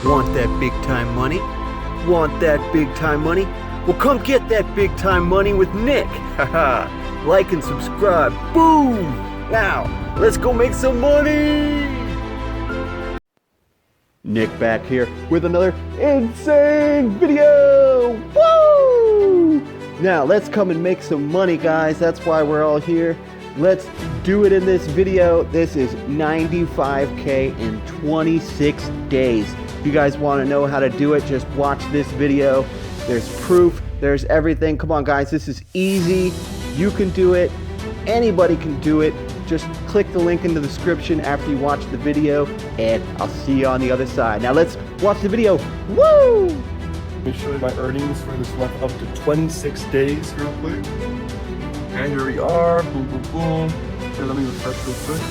Want that big time money? Want that big time money? Well, come get that big time money with Nick. Haha. Like and subscribe. Boom! Now, let's go make some money! Nick back here with another insane video! Woo! Now, let's come and make some money, guys. That's why we're all here. Let's do it in this video. This is 95K in 26 days. If you guys want to know how to do it, just watch this video. There's proof. There's everything. Come on, guys. This is easy. You can do it. Anybody can do it. Just click the link in the description after you watch the video, and I'll see you on the other side. Now let's watch the video. Woo! Let me show you my earnings for this month up to 26 days real quick. Okay, here we are. Boom, boom, boom. Here, let me refresh real quick.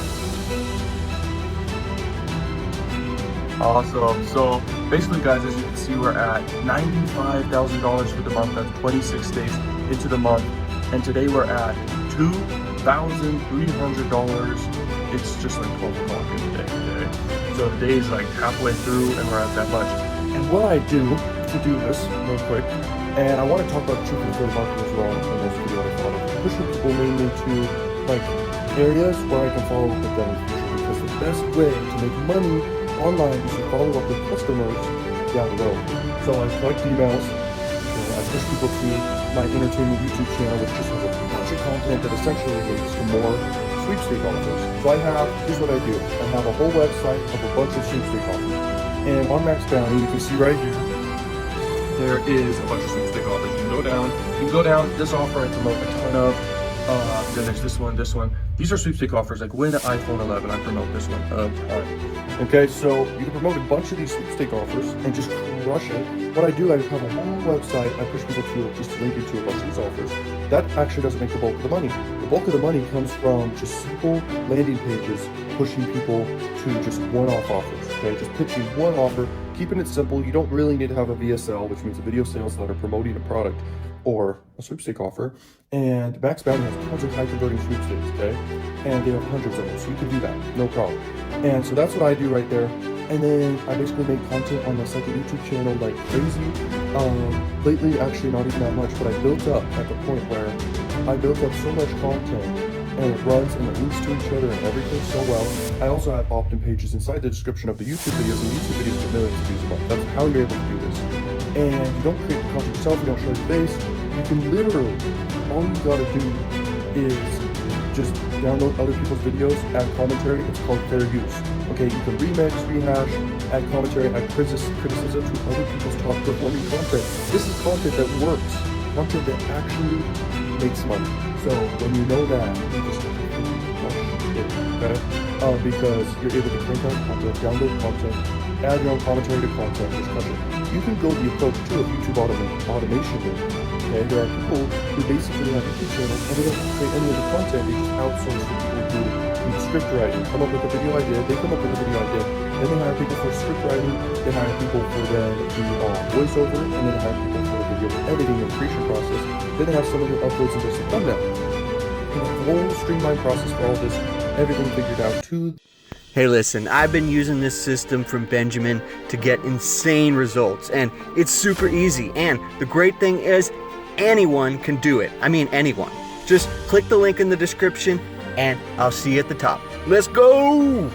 Awesome. So basically, guys, as you can see, we're at $95,000 for the month. That's 26 days into the month. And today we're at $2,300. It's just like 12 o'clock in the day today. So the day is like halfway through and we're at that much. And what I do to do this real quick, and I want to talk about truth and affiliate marketing as well in this video. I thought of pushing people mainly to like areas where I can follow up with them in the future, because the best way to make money online is to follow up with customers down the road. So I collect emails, I push people to my entertainment YouTube channel, which just has a bunch of content that essentially leads to more sweepstake offers. So here's what I do. I have a whole website of a bunch of sweepstake offers. And on Max Bounty, you can see right here, there is a bunch of sweepstake offers. You can go down, this offer I promote a ton of. Then there's this one. These are sweepstake offers, like win an iPhone 11, I promote this one a ton. Okay, so you can promote a bunch of these sweepstake offers and just crush it. What I do, I have a whole website, I push people to just link you to a bunch of these offers. That actually doesn't make the bulk of the money. The bulk of the money comes from just simple landing pages, pushing people to just one-off offers, okay? Just pitching one offer, keeping it simple. You don't really need to have a VSL, which means a video sales letter promoting a product or a sweepstake offer. And Max Bounty has tons of high converting sweepstakes, okay? And they have hundreds of them, so you can do that, no problem. And so that's what I do right there. And then I basically make content on my second YouTube channel like crazy. Lately, actually not even that much, but I built up at the point where I built up so much content and it runs and it links to each other and everything so well. I also have opt-in pages inside the description of the YouTube videos, and YouTube videos get millions of views a month. That's how you're able to do this. And you don't create the content yourself, you don't show your face. You can literally, all you gotta do is just download other people's videos, add commentary. It's called fair use. Okay, you can remix, rehash, add commentary, add criticism to other people's top performing content. This is content that works, content that actually makes money. So when you know that, you just crush it, okay? Because you're able to print out content, download content, add your own commentary to content, just crush it. You can go the approach to a YouTube automation room. Okay, there are people who basically have YouTube channels and they don't create any of the content, they just outsource to people who do script writing, come up with a video idea, they come up with a video idea, then they hire people for script writing, they hire people for the voiceover, and then they hire people for the video editing and creation process, then they have someone who uploads and does the thumbnail. And a whole streamlined process for all this, everything figured out too. Hey, listen, I've been using this system from Benjamin to get insane results, and it's super easy. And the great thing is, anyone can do it. I mean, anyone. Just click the link in the description, and I'll see you at the top. Let's go!